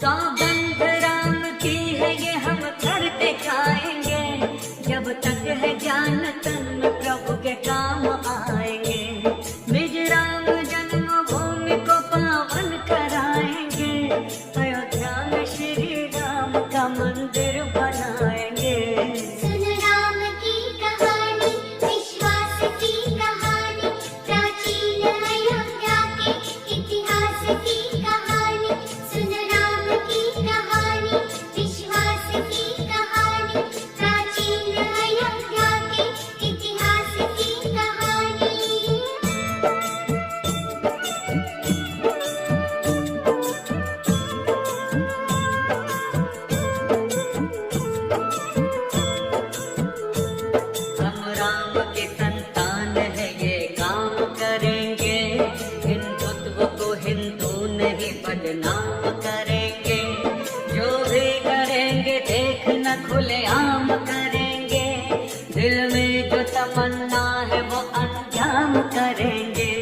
सौगंध राम की है ये हम करते खाएंगे, जब तक है जान तन में प्रभु के काम आएंगे। निज राम जन्मभूमि को पावन कराएंगे, अयोध्या में श्री राम का मंदिर बनाएंगे। सुन राम की कहानी, विश्वास की कहानी, प्राचीन अयोध्या के इतिहास की कहानी। सुन राम की कहानी, विश्वास की कहानी, प्राचीन अयोध्या के इतिहास की कहानी। हम राम के संतान है ये काम करेंगे, हिंदुत्व को हिंदू नहीं बदनाम करेंगे। जो भी करेंगे देखना खुलेआम करेंगे, दिल में जो तमन्ना है वो अंजाम करेंगे।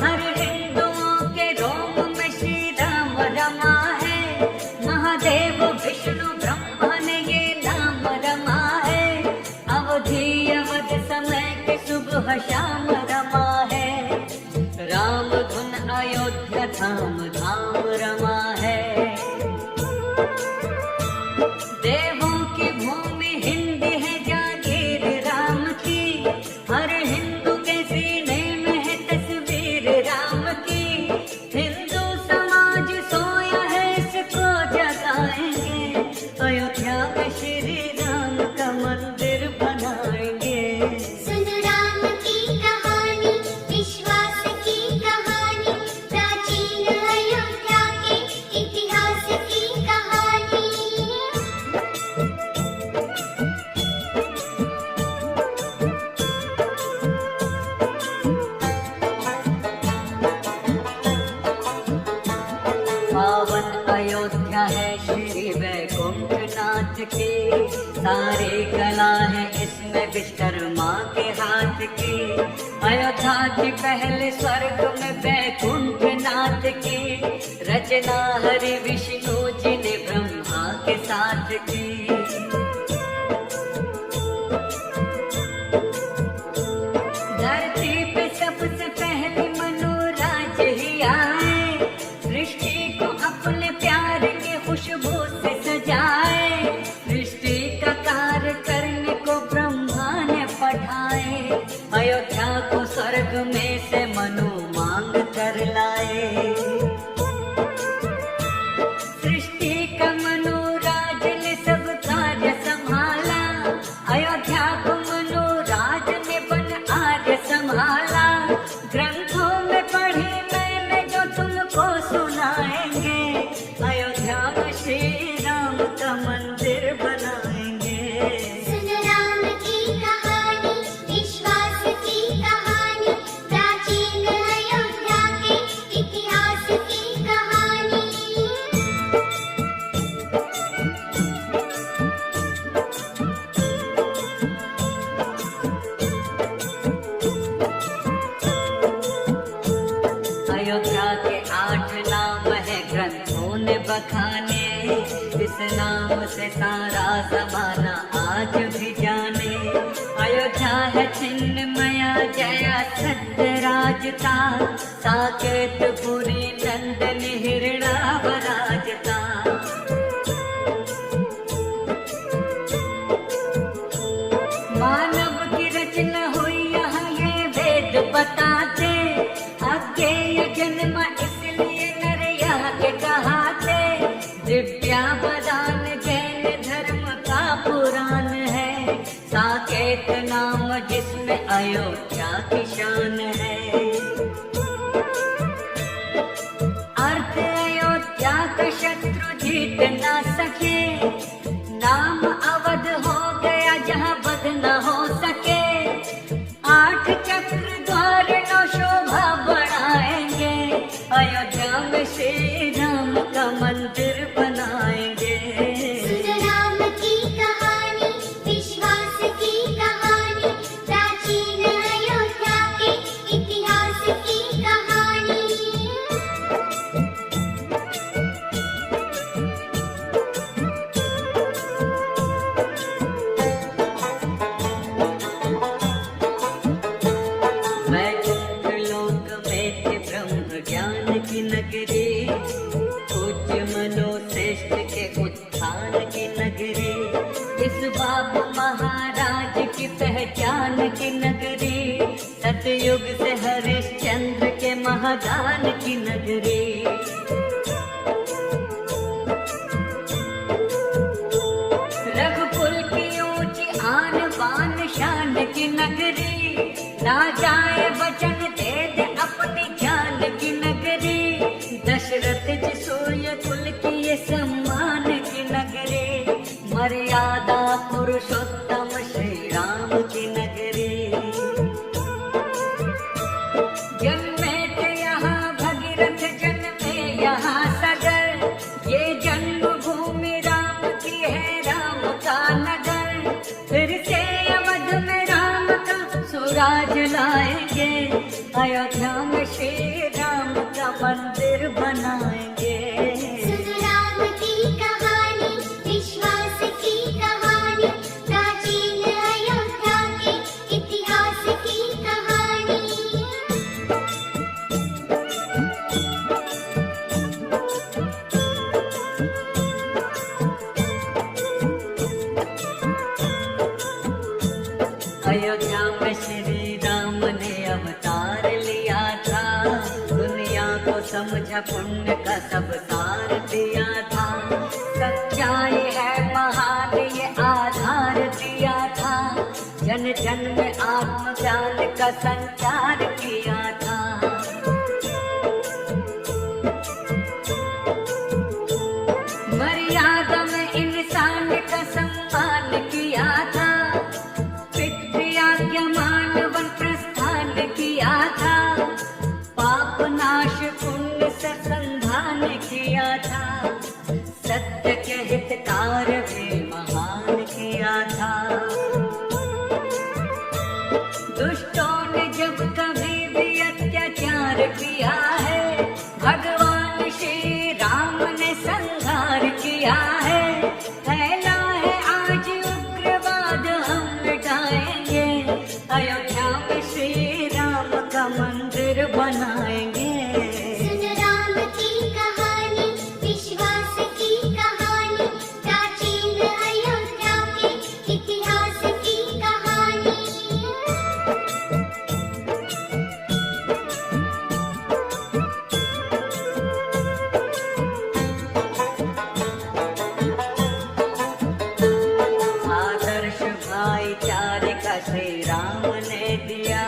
हर हिंदुओं के रोम में श्री राम रमा है, महादेव विष्णु ब्रह्मा ने ये नाम रमा है। अवधि अवध समय की सुबह शाम रमा है, राम धुन अयोध्या धाम धाम रमा है। देवों की भूमि हिंद है जागीर राम की, हर हिंदू के सीने में है तस्वीर राम की। हिंदू समाज सोया है इसको जगाएंगे, अयोध्या में श्री राम का मंदिर बनाएंगे। सुन राम की कहानी, विश्वास की कहानी, प्राचीन अयोध्या के इतिहास की कहानी। पावन अयोध्या है श्री वैकुंठ नाथ की, सारी कला है इसमें विश्वकर्मा के हाथ की। अयोध्या की पहले स्वर्ग में वैकुंठ नाथ की, रचना हरि विष्णु जी ने ब्रह्मा के साथ की। धरती पे सबसे पहले मनुराज ही आए, सृष्टि को अपने प्यार की खुशबू से सजाए। सृष्टि का कार्य करने को ब्रह्मा ने पठाए, अयोध्या को स्वर्ग में से मनु मांग कर लाए। सृष्टि का मनुराज ने सब कार्य संभाला, अयोध्या को मनुराज ने बन आर्य संभाला। ग्रंथों में पढ़ी मैंने जो तुमको सुनाएंगे, अयोध्या में श्री राम का मंदिर बनाएंगे। सुन राम की कहानी, विश्वास की कहानी, प्राचीन अयोध्या के इतिहास की कहानी। अयोध्या के 8 नाम है ग्रंथों ने बखाने, इस नाम से सारा जमाना आज भी जाने। अयोध्या है छिन्नमया जया सत्य राजता, साकेत पुरी नंदन हिरणा बराजता। मानव की रचना हुई यहाँ ये वेद बताते, अज्ञेय जन्म इसलिए नर यहाँ के कहाते। दिव्या बदान जैन धर्म का पुराण है, साकेत नाम जिसमें अयोध्या की शान है। अर्थ अयोध्या का शत्रु जीत ना सके, नाम अवध हो गया जहाँ बद न हो सके। 8 चक्र द्वार 9 शोभा बढ़ाएंगे, अयोध्या में श्री राम का मंदिर बनाएंगे। सुन राम की कहानी, विश्वास की कहानी, प्रताप महाराज की पहचान की नगरी, सतयुग से हरिश्चंद्र के महादान की नगरी। रघुकुल की ऊंची आन बान शान की नगरी, राजाए वचन दे दे अपनी जान की नगरी। दशरथ जी सूर्य कुल की ये सम्मान की नगरी, मर्यादा पुरुषोत्तम श्री राम की नगरी। जन्मे थे यहाँ भगीरथ, जन्मे यहाँ सगर, ये जन्मभूमि राम की है, राम का नगर। फिर से अवध में राम का स्वराज लाएंगे, अयोध्या में श्री राम का मंदिर बनाएंगे। सुन राम की कहानी, विश्वास की कहानी, प्राचीन अयोध्या के इतिहास की कहानी। अयोध्या में श्री राम ने अवतार लिया था, दुनिया को समझा पुण्य का सब सार दिया था। सच्चाई है महान ये आधार दिया था, जन जन में आत्मज्ञान का संचार किया था। मर्यादा में इंसान का सम्मान किया था, मान प्रस्थान किया था। पाप नाश पुण्य से संधान किया था, सत्य के हितकार भी महान किया था। दुष्टों ने जब कभी भी अत्याचार किया है, भगवान श्री राम ने संहार किया है। फैला है आज उग्रवाद, हम मिटाएंगे, अयोध्या में श्री राम का मंदिर बनाएंगे। सुन राम की कहानी, विश्वास की कहानी, प्राचीन अयोध्या के इतिहास की कहानी। आदर्श भाईचारे का श्री राम ने दिया,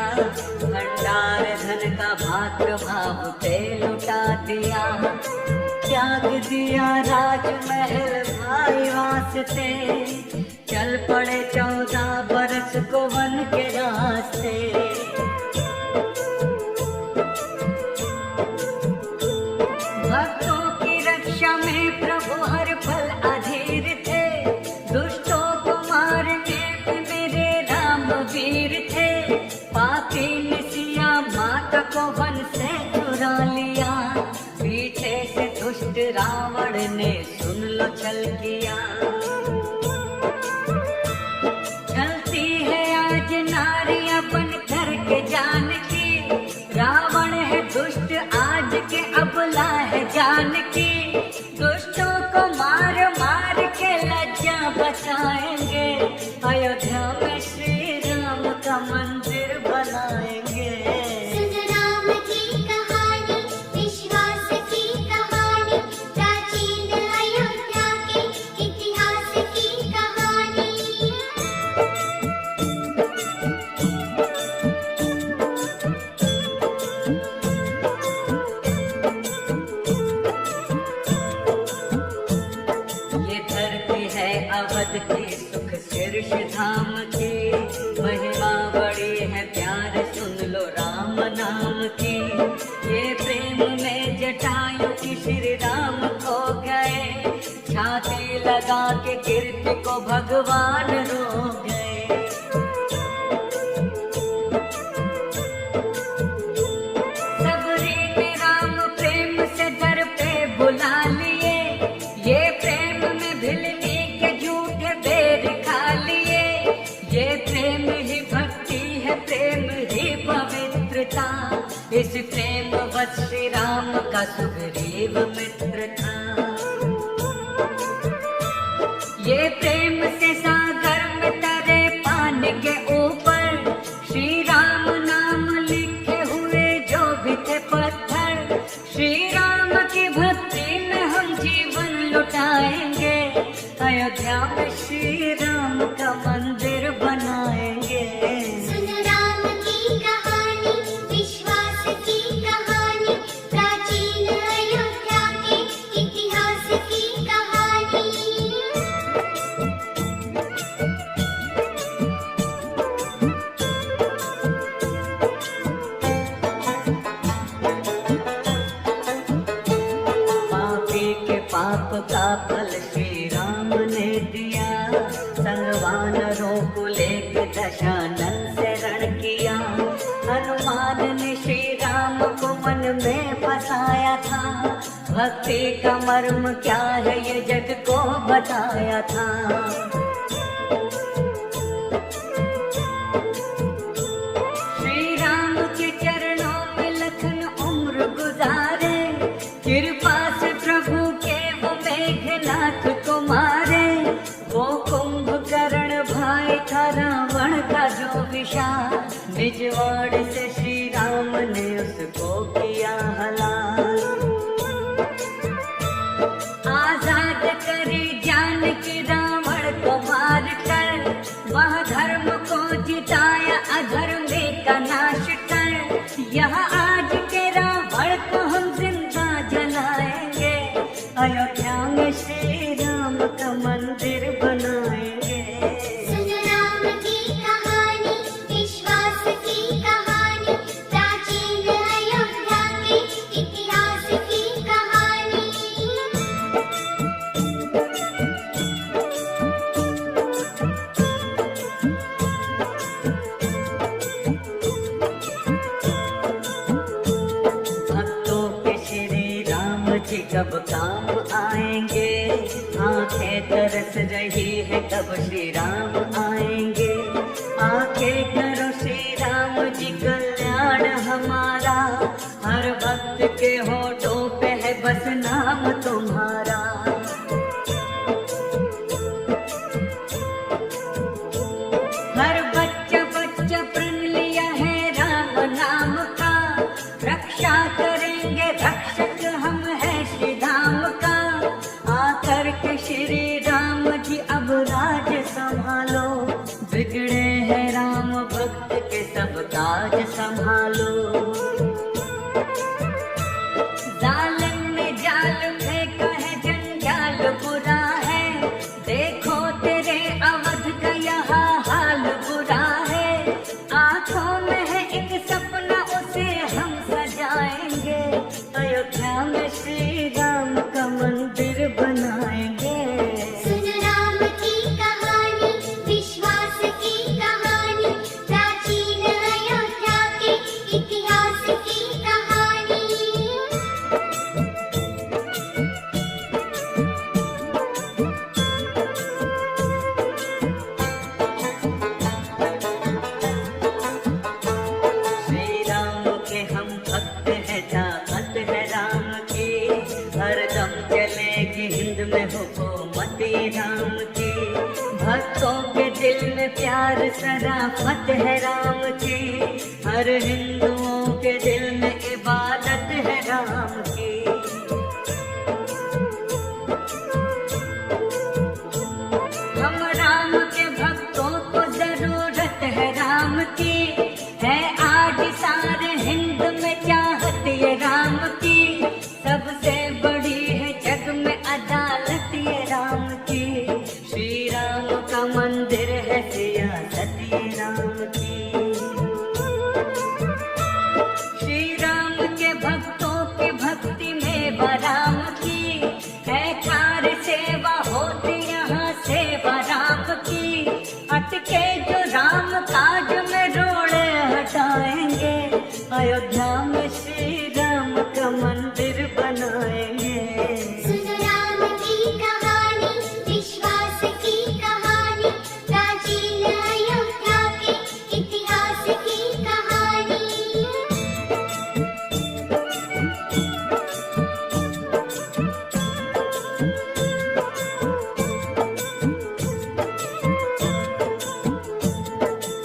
भंडार धन का भात्र भाव पे लुटा दिया। त्याग दिया राजमहल भाई वास्ते, चल पड़े 14 बरस को वन के रास्ते। भक्तों की रक्षा में प्रभु हर पल अधीर थे, दुष्टों को मारने में मेरे राम वीर थे। पापी निसिया माता को वन से चुरा लिया, पीछे से दुष्ट रावण ने सुन लो छल किया। चलती है आज नारियां बन कर के जान की, रावण है दुष्ट आज के अबला है जान की। दुष्टों को मार मार के लज्जा बचाएंगे, अयोध्या में श्री राम का मंदिर बनाएंगे। सुन राम की कहानी, विश्वास की कहानी, प्राचीन अयोध्या के इतिहास की कहानी। ये धरती है अवध की, सुख शीर्ष धाम की, महिमा बड़ी है प्यार सुन लो राम नाम की। ये प्रेम में जटायु की श्री राम खो गए, छाती लगा के कीर्ति को भगवान रो गए। सबरी ने राम प्रेम से दर पे बुला लिए, ये प्रेम में भिलनी के झूठे बेर खा लिए। ये प्रेम ही भक्ति है, प्रेम ही पवित्रता, इस प्रेम वश श्री राम का सुग्रीव मित्र था। ये प्रेम से सागर में वानरों को लेके दशानन से रण किया। हनुमान ने श्री राम को मन में फंसाया था, भक्ति का मर्म क्या है ये जग को बताया था। श्री राम के चरणों में लखन उम्र गुजारे, कृपा से प्रभु के वो मेघनाथ को मारे। वो कुंभकर्ण भाई था रावण का जो विशाल, निजवाड़ से श्री राम ने उसको किया हलाल। आजाद करी जानकी रावण को मार कर, वह धर्म को जिताया अधर्मी का नाश कर। यह आज के रावण को हम जिंदा जलाएंगे, अयोध्या में श्री राम का मंदिर बनाएंगे। सुन राम की कहानी, विश्वास की कहानी, प्राचीन अयोध्या के इतिहास की कहानी। भक्तों के श्री राम जी कब काम आएंगे, आंखें तरस रही है कब श्री राम आएंगे। आंखें करो श्री राम जी कल्याण हमारा, हर भक्त के होठों पे है बस नाम तुम्हारा। हर बच्चा बच्चा प्रण लिया है राम नाम का, रक्षा करेंगे रक्षक हम है श्री राम का। आकर के श्री राम जी अब राज संभालो, बिगड़े हैं राम भक्त के सब काज संभालो। जालिम ने जाल फेंका है जंजाल बुरा है, देखो तेरे अवध का यहाँ हाल बुरा है। आंखों में है एक सपना उसे हम सजाएंगे, अयोध्या में श्री राम का मंदिर बनाएंगे। सुन राम की कहानी, विश्वास की कहानी, प्राचीन अयोध्या के इतिहास की कहानी। श्री राम के हम भक्त हैं, चाहत है राम की, हरदम चलेगी हिंद में हुकूमत राम की। भक्तों के दिल में प्यार शराफत है राम की, हर हिंदुओं के दिल में इबादत है राम की। हम राम के भक्तों को जरूरत है राम की, है आज सारे हिंद में चाहत ये राम की। सबसे बड़ी है जग में अदालत ये राम की, श्री राम का मंदिर है सियासत ये राम की। श्री राम के भक्तों की भक्ति में बराम की, है कार्य सेवा होती यहाँ सेवा राम की। अटके जो राम काज में रोड़े हटाएंगे, अयोध्या में श्री राम का मंदिर बनाएंगे। सुन राम की कहानी, विश्वास की कहानी, प्राचीन अयोध्या के इतिहास की कहानी।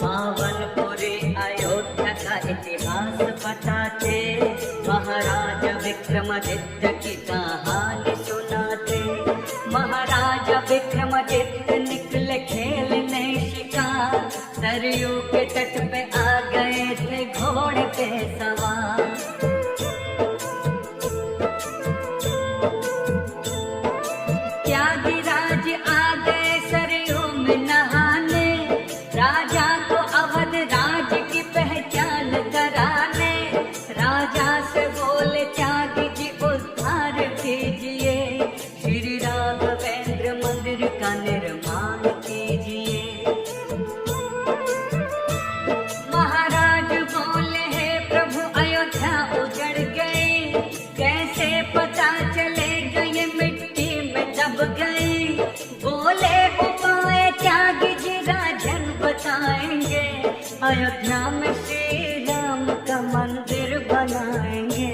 पावनपुरी अयोध्या का इतिहास बताते, महाराजा विक्रमादित्य की कहानी सुनाते। महाराजा विक्रमादित्य निकले खेलने शिकार, सरयू के तट पे आ गए थे घोड़े पे सवार। त्यागराज आ गए सरयू में नहाने, राजा को अवध राज की पहचान कराने। राजा से बोले त्यागी जी उद्धार कीजिए, श्री राघवेंद्र मंदिर का निर्माण कीजिए। बसाएंगे, अयोध्या में श्री राम का मंदिर बनाएंगे।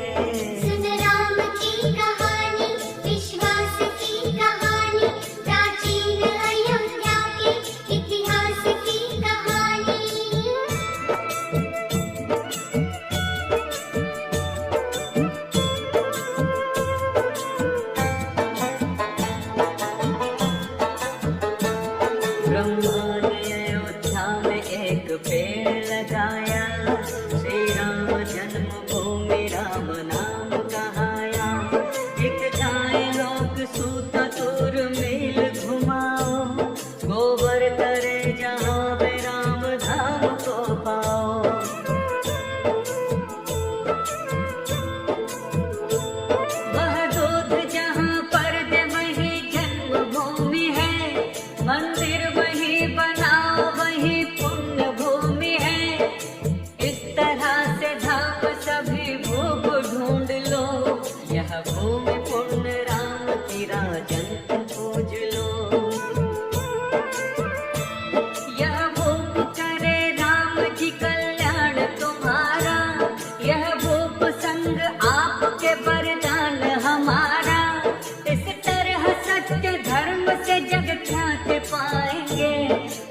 सुन राम की कहानी, विश्वास की कहानी, प्राचीन अयोध्या के इतिहास की कहानी। ब्रह्मा ने अयोध्या में एक पेड़ लगाया, श्री राम जन्मभूमि राम नाम कहाया। एक गाय लोक सूत तुर मील घुमाओ, गोबर करे जहाँ वे राम धाम को पाओ। वह दूध जहाँ पर दे वही जन्मभूमि है, मंदिर वही बनाओ वही पुण्य भूमि है। इस तरह से धाम सभी भूख ढूंढ लो, यह भूमि पुण्य राम की राजन तुम पूज लो। यह भूप करे राम जी कल्याण तुम्हारा, यह भूप संग आपके वरदान हमारा। इस तरह सत्य धर्म से जग ख्याति पाएंगे,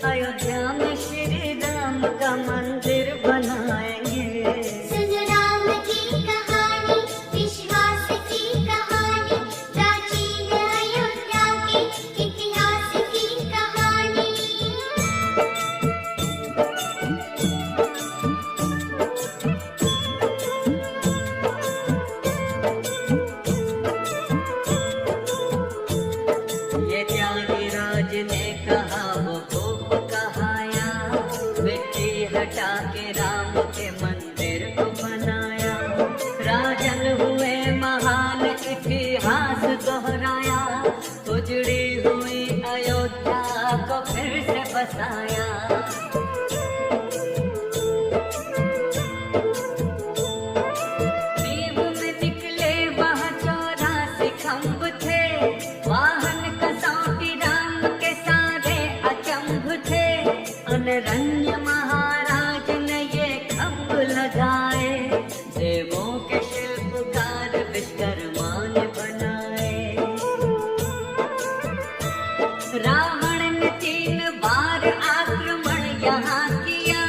अयोध्या में श्री राम का मंदिर बनाएंगे। सुन राम की कहानी, विश्वास की कहानी, प्राचीन अयोध्या के इतिहास की कहानी। ये त्यागराज ने कहा वो भूप कहाया, मिट्टी हटा के राम के मंदिर को बनाया। राजन हुए महान इतिहास दोहराया, उजड़ी हुई अयोध्या को फिर से बसाया। नींव में निकले वहाँ 84 खम्भ थे, वाहन कसौटी राम के सारे अचंभ थे। अनरण्य महाराज ने ये खम्भ लगाए, देवों के शिल्पकार विश्वकर्मा ने बनाए। रावण ने 3 बार आक्रमण यहाँ किया,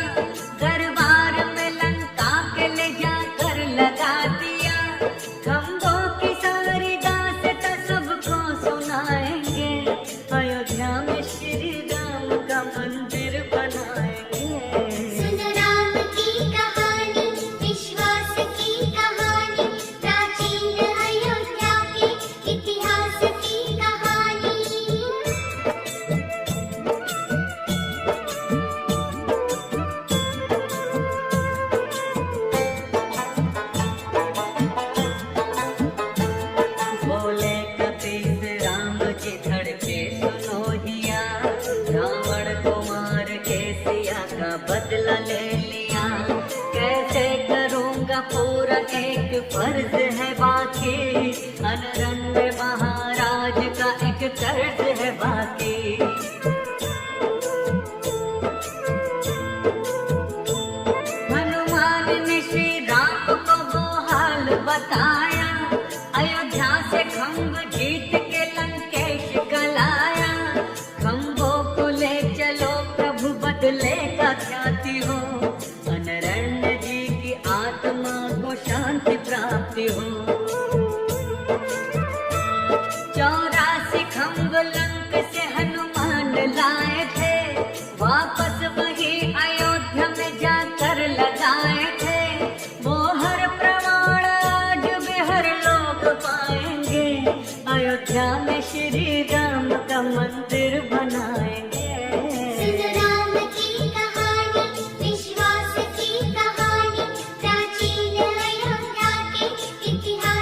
दरबार में लंका के ले जाकर लगा दिया। खम्भों की सारी दास्तां सबको सुनाएंगे, अयोध्या में श्री राम का मंदिर बनाएंगे। सुन राम की कहानी, विश्वास की कहानी, प्राचीन अयोध्या के इतिहास की कहानी। बोले कपीस राम की धड़के सुनो हिया, रावण को मार के सिया का बदला ले लिया। कैसे करूँगा पूरा एक फर्ज है बाकी, अनरण्य महाराज का एक कर्ज है बाकी। हनुमान ने श्री राम को वो हाल बताया, अयोध्या से खम्भ जीत के लंकेश कलाया। खम्भों को ले चलो प्रभु बदलेगा ख्याति हो, अनरण्य जी की आत्मा को शांति प्राप्ति हो। 84 खम्भ लंक से हनुमान लाए थे, वापस वही अयोध्या में जाकर लगाए थे। वो हर प्रमाण आज भी हर लोग पाएंगे, अयोध्या में श्री राम का मंदिर बनाएंगे। सुन राम की कहानी, विश्वास की कहानी, प्राचीन अयोध्या के इतिहास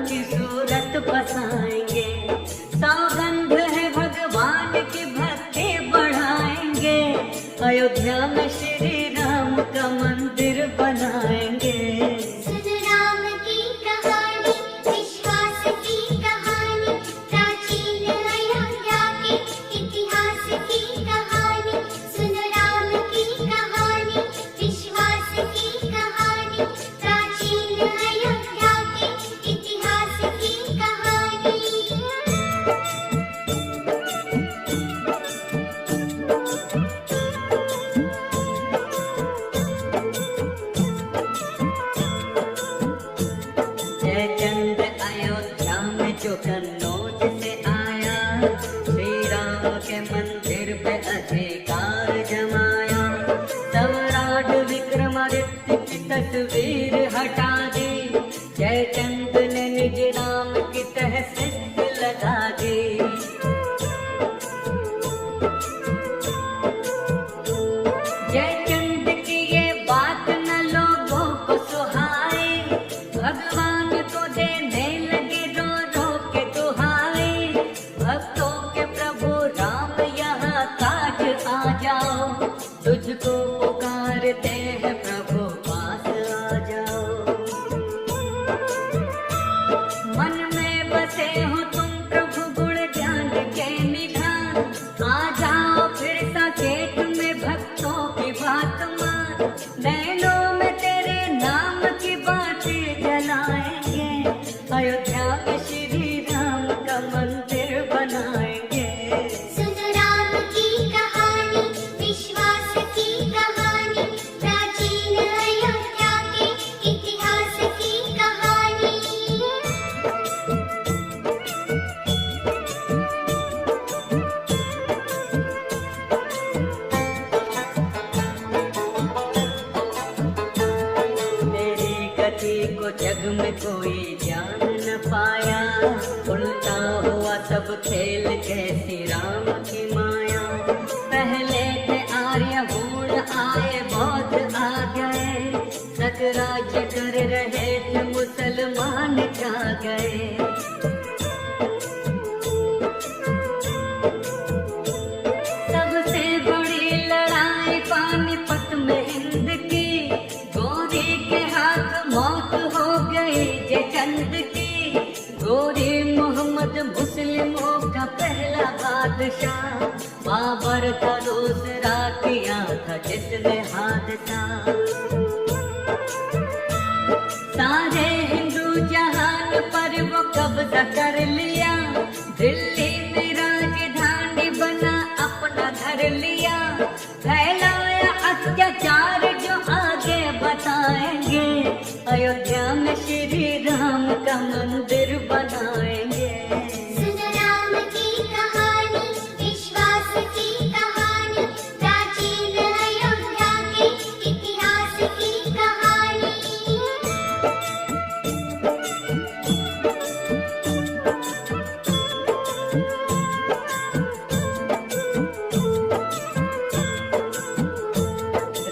की सूरत बसाएंगे। सौगंध है भगवान की भक्ति बढ़ाएंगे। अयोध्या में श्री राम का मंदिर बनाएंगे। सुन राम की कहानी, विश्वास की कहानी, प्राचीन अयोध्या के इतिहास की कहानी। सुन राम की कहानी, विश्वास की कहानी, प्राचीन अयोध्या के इतिहास की कहानी। जयचंद अयोध्या में जो कन्नौज से आया, श्री राम के मंदिर पे अधिकार जमाया। सम्राट विक्रमादित्य की तस्वीर हटा दी, जयचंद ने निज राम की तहसील लगा दी। जयचंद की ये बात न लोगों को सुहाई, भगवान को देने लगे रो रो के दुहाई। भक्तों के प्रभु राम यहाँ काज आ जाओ, तुझको पुकारते हैं प्रभु पास आ जाओ। मन में बसे हो तुम प्रभु गुण ज्ञान के निधान, आ जाओ फिर साकेत में भक्तों की बात मान। नैनों में तेरे नाम की बातें जलाएंगे, अयोध्या में श्री राम का मंदिर बनाएंगे। सुन राम की कहानी, विश्वास की कहानी, प्राचीन अयोध्या के इतिहास की कहानी। तेरी गति को जग में कोई जान न पाया, उल्टा हुआ सब खेल कैसी राम की माया। पहले थे आर्य भूण आए बौद्ध आ गए, सतराज्य कर रहे थे मुसलमान छा गए। सबसे बड़ी लड़ाई पानीपत में हिंद की, गोरी के हाथ मौत हो गई जयचंद की। गोरी मोहम्मद मुस्लिमों का पहला बादशाह, बाबर का दूसरा किया था जिसने हादसा। सारे हिंदू जहान पर वो कब्जा कर लिया, दिल्ली में राजधानी बना अपना घर लिया। फैलाया अत्याचार जो आगे बताएंगे, अयोध्या में श्री राम का मंदिर बनाएंगे। सुन राम की कहानी, विश्वास की कहानी, प्राचीन अयोध्या के इतिहास की कहानी।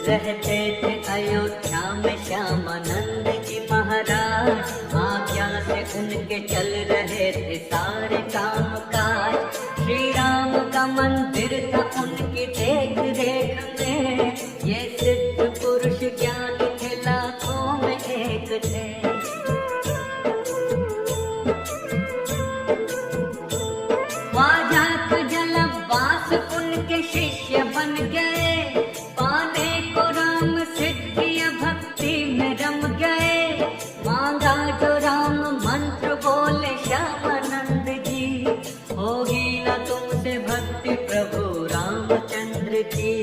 रहते थे अयोध्या में श्यामानंद जी महाराज, आज्ञा से उनके चल रहे थे सारे काम काज। श्री राम का मंदिर था उनकी देख रेख में, ये सिद्ध पुरुष ज्ञानी थे लाखों में एक थे। ख्वाजा खजल अब्बास उनके शिष्य बन गए, पाने को राम सिद्धिया भक्ति में रम गए। मांगा जो राम मंत्र बोले श्यामानंद जी, होगी ना तुमसे भक्ति प्रभु रामचंद्र की।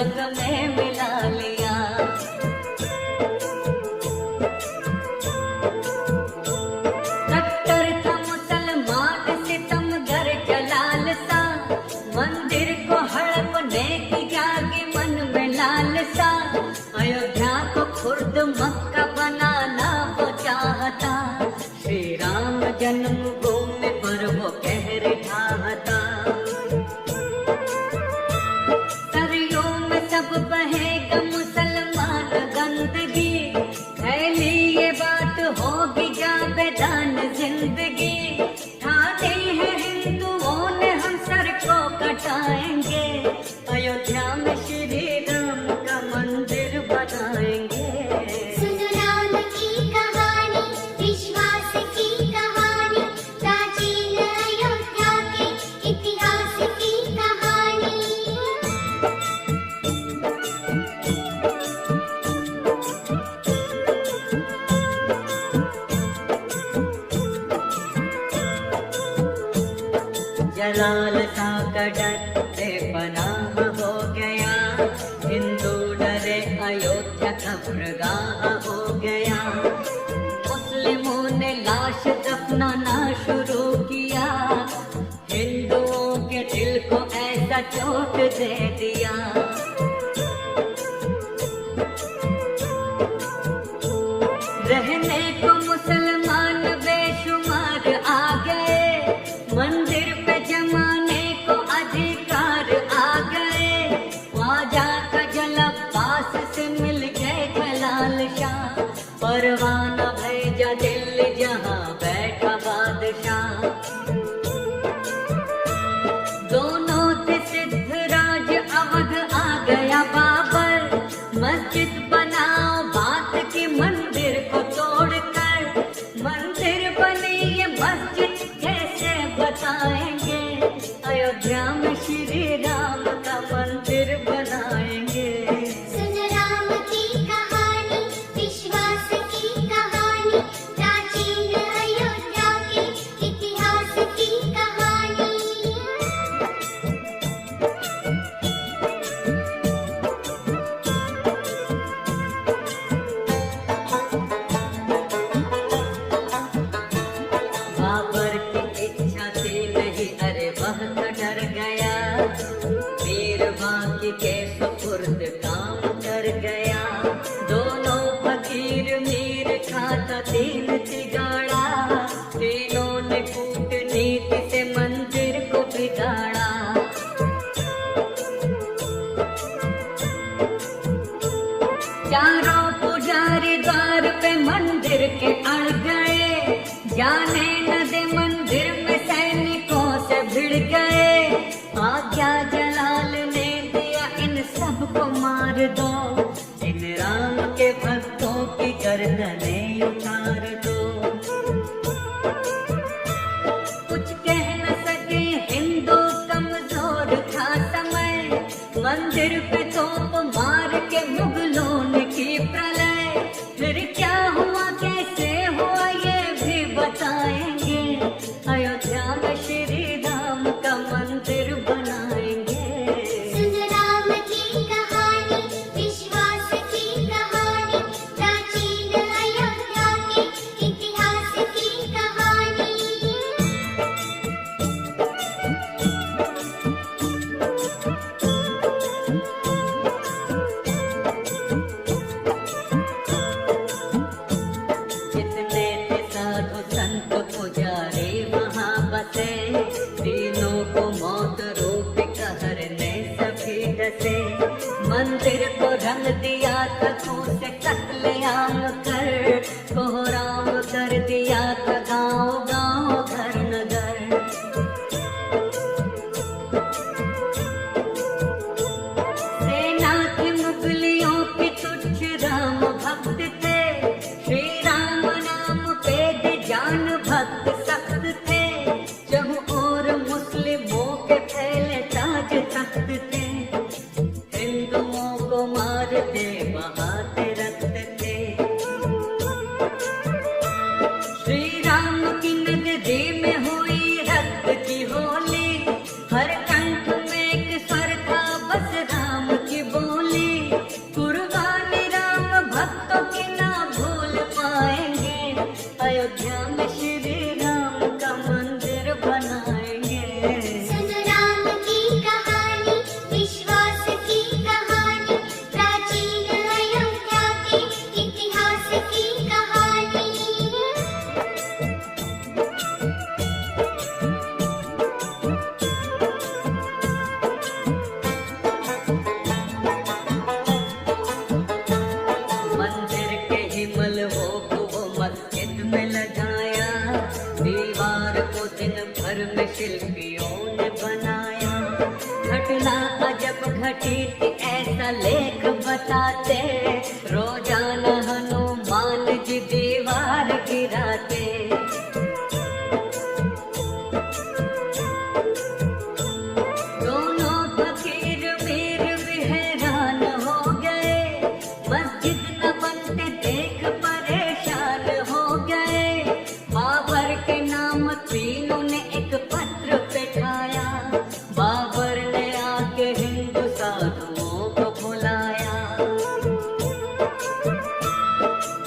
संग में मिला लिया। कट्टर था मुसलमान सितमगर जलालसा, मंदिर को हड़पने की जागी मन में लालसा। अयोध्या को खुर्द मक्का बनाना वो चाहता, श्री राम जन्मभूमि पर वो कहर ढाहता। सरयों में सब बहेगा मुसलमान गंदगी, फैली ये बात होगी जावेदान जिंदगी। ठाने है हिंदुओं ने हम सर को कटाएंगे, अयोध्या में श्री राम का मंदिर बनाएंगे। सुनो राम की कहानी, विश्वास की कहानी, प्राचीन अयोध्या के इतिहास की कहानी। जलालता का डर बेपनाह हो गया, हिंदू डरे अयोध्या कब्रगाह हो गया। मुस्लिमों ने लाश दफनाना शुरू किया, हिंदुओं के दिल को ऐसा चोट दे दिया। रहने को मुसलमान बेशुमार आ गए, मंदिर पे जमाने को अधिकार आ गए। ख्वाजा का जल अब्बास से मिल गए जलाल शाह, परवाना भेजा दिल्ली जहां बैठा बादशाह। दोनों थे सिद्धराज अवध आ गया बाबर, मस्जिद बनाओ बात की मंदिर को तोड़कर। मंदिर बनी ये मस्जिद कैसे बताएंगे, अयोध्या में श्री राम का मंदिर बनाएंगे। सुनो राम की कहानी, विश्वास की कहानी, प्राचीन अयोध्या के इतिहास की कहानी। बाबर की इच्छा थी नहीं, अरे वह तो डर गया, वीर बाकी के सुपुर्द काम कर गया। दोनों फकीर मीर खाता तीन तिगाड़ा, तीनों ने कूटनीति से मंदिर को बिगाड़ा। चारों पुजारी द्वार पे मंदिर के अड़ गए, जाने न दे मंदिर में सैनिकों से भिड़ गए। आज्ञा जलाल ने दिया इन सबको मार दो, इन राम के भक्तों की गर्दनें उतार दो। कुछ कह न सके हिंदू कमजोर था समय, मंदिर पे तोप मार के मुगलों ने की प्रलय। फिर क्या हुआ कैसे हुआ ये भी बताएंगे, अयोध्या में श्री राम का मंदिर बनाएंगे। सुनो राम की कहानी, विश्वास की कहानी, प्राचीन अयोध्या के इतिहास की कहानी। जितने थे साधु संत पुजारी वहाँ बसे, तीनों को मौत रूप कहर ने सभी डसे। मंदिर को रंग दिया था खून से कत्लेआम कर, कोहराम कर दिया था गाँव गाँव घर नगर। सेना थी मुगलियों की तुच्छ राम भक्त थे, श्री राम नाम पे दे जान भक्त सख्त थे। जब और मुस्लिमों के फैले ताज तख्त थे, हिंदुओं को मारते बहाते रक्त थे। श्री राम की नगरी में हुई रक्त की होली, हर कंठ में एक स्वर था बस राम की बोली। दिन भर में शिल्पियों ने बनाया। घटना अजब घटी थी ऐसा लेख बताते, रोजाना हनुमान जी दीवार गिराते। दोनों फकीर मीर भी हैरान हो गए, मस्जिद न बनते देख परेशान हो गए। बाबर के नाम तीनों ने एक पत्र बैठाया, बाबर ने आके हिंदू साधुओं को बुलाया।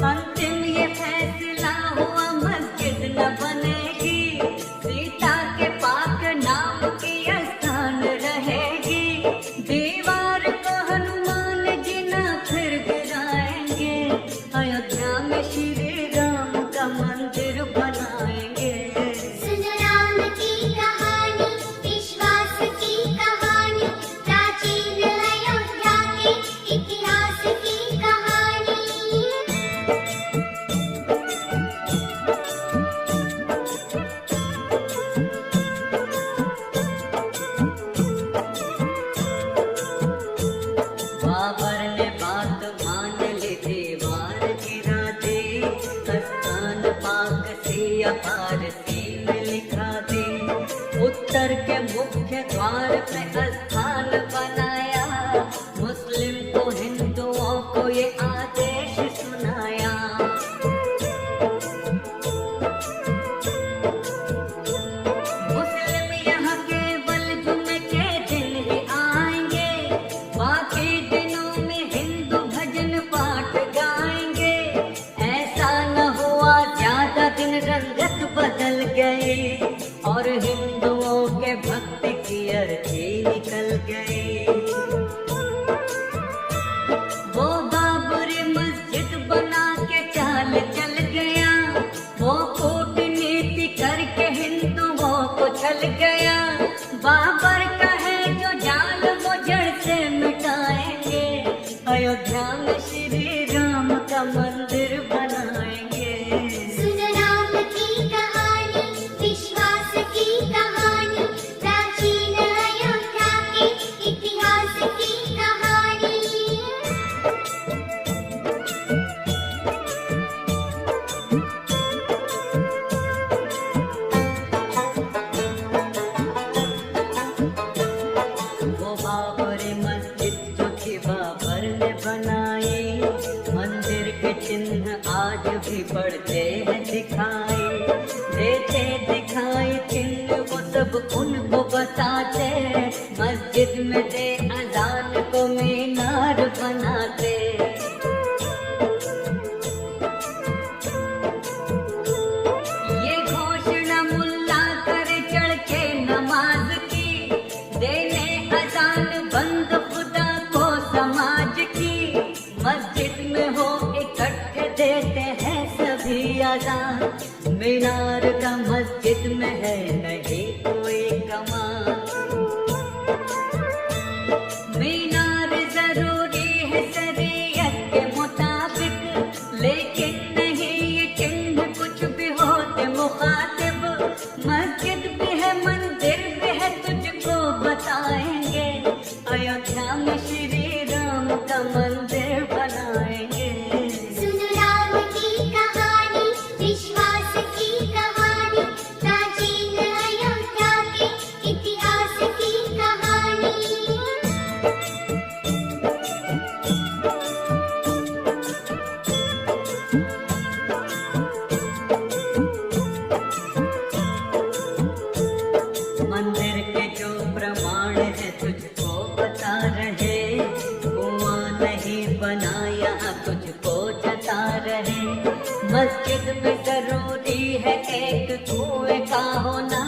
अंतिम ये फैसला हुआ मस्जिद न बनेगी, सीता के पाक नाम की स्थान रहेगी। दीवार को हनुमान जी न फिर गिराएंगे, अयोध्या में श्री राम का मंदिर बनाएंगे। सुनो राम की कहानी, विश्वास की कहानी, प्राचीन अयोध्या के इतिहास की कहानी। बाबर ने बात मान ली, दीवार गिरा दी, स्थान पाक सिया फारसी में लिखा दी। उत्तर के मुख्य द्वार पे स्थान बनाया, मुस्लिम को हिंदुओं को ये आदेश सुनाया। मुस्लिम यहाँ केवल जुमे के दिन ही आएंगे, बाकी दिनों में हिंदू भजन पाठ गाएंगे। ऐसा न हुआ ज्यादा दिन रंगत बदल गई, और हिंदुओं के भक्ति की अर्जी निकल गई। वो बाबरी मस्जिद बना के चाल चल गया, वो कूटनीति करके हिंदुओं को छल गया। बाबर का है जो जाल वो जड़ से मिटाएंगे, अयोध्या में श्री राम का मंदिर बनाएंगे। सुनो राम की कहानी, विश्वास की कहानी, प्राचीन अयोध्या के इतिहास की कहानी। वो बाबरी मस्जिद जो थी बाबर ने बनाई, मंदिर के चिन्ह आज भी पढ़ते हैं दिखाई देते। दिखाई चिन्ह वो सब उनको बताते, मस्जिद में दे अजान को मीनार बनाते। ये घोषणा मुल्ला करे चढ़ के नमाज की, देने अजान बंद खुदा को समाज की। मस्जिद में हो इकट्ठे देते हैं सभी अजान, मीनार का मस्जिद में है नहीं कोई कमान। मीनार जरूरी है शरीयत के मुताबिक, लेकिन नहीं ये चिन्ह कुछ भी होते मुखातिब। मस्जिद भी है मंदिर भी है तुझको बताएंगे, अयोध्या में श्री राम का मंदिर बनाएंगे। सुनो राम की कहानी, विश्वास की कहानी, प्राचीन अयोध्या के इतिहास की कहानी। मंदिर के जो प्रमाण है तुझको बता रहे, कुआं नहीं बनाया तुझको जता रहे। मस्जिद में जरूरी है एक कुएं का होना,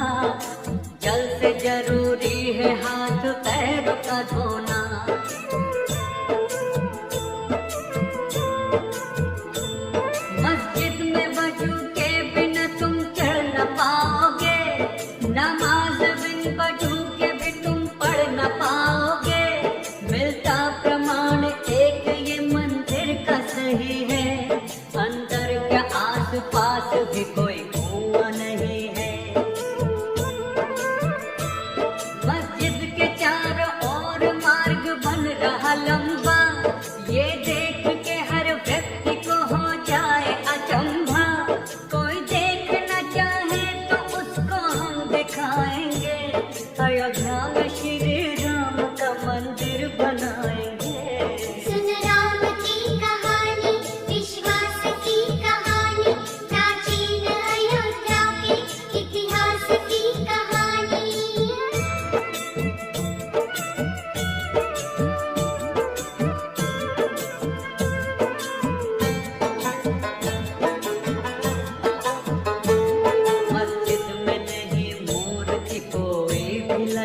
जल से जरूरी है हाथ पैर का धोना। मस्जिद में वजू के बिना तुम चढ़ न पाओगे, नमाज बिन वजू के भी तुम पढ़ न पाओगे। मिलता प्रमाण एक ये मंदिर का सही है, अंदर के आस पास भी कोई कुआं नहीं है।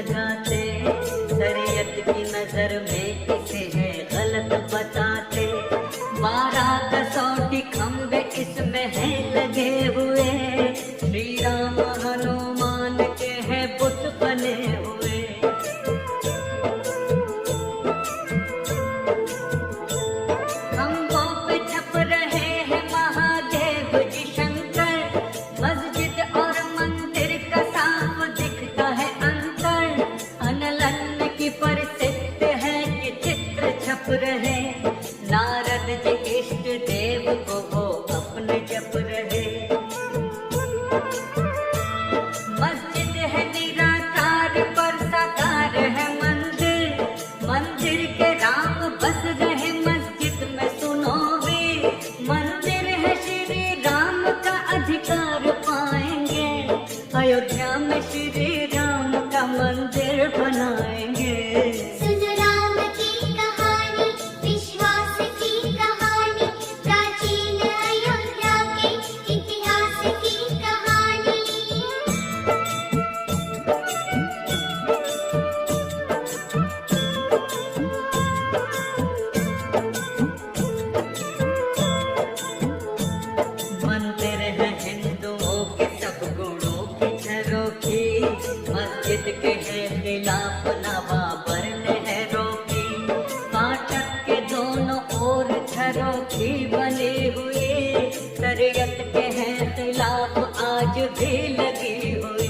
लगाते, शरीयत की नजर में इसे है गलत बताते। 12 कसौटी खंबे इसमें है लगे हुए, श्री राम हनुमान के हैं बुत बने हुए। खंभों पे छप रहे हैं महादेव जी शंकर, मस्जिद और मंदिर का साफ दिखता है अंतर। अनलन की प्रसिद्ध है कि चित्र छप रहे, नारद जी इष्ट देव को वो अपने जप रहे। मस्जिद है निराकार पर साकार है मंदिर, मंदिर के राम बस रहे मस्जिद में सुनो भी। मंदिर है श्री राम का अधिकार पाएंगे, अयोध्या में श्री राम का मंदिर बनाएंगे। सुन राम की कहानी, विश्वास की कहानी, प्राचीन अयोध्या के इतिहास की कहानी। मंदिर है हिंदुओं के सब गुणों की झरोखी, मस्जिद के है खिलाफ नवाबर नहरों की। फाटक के दोनों ओर झरोखी बनी हुई, शरीयत के हैं खिलाफ आज भी लगी हुई।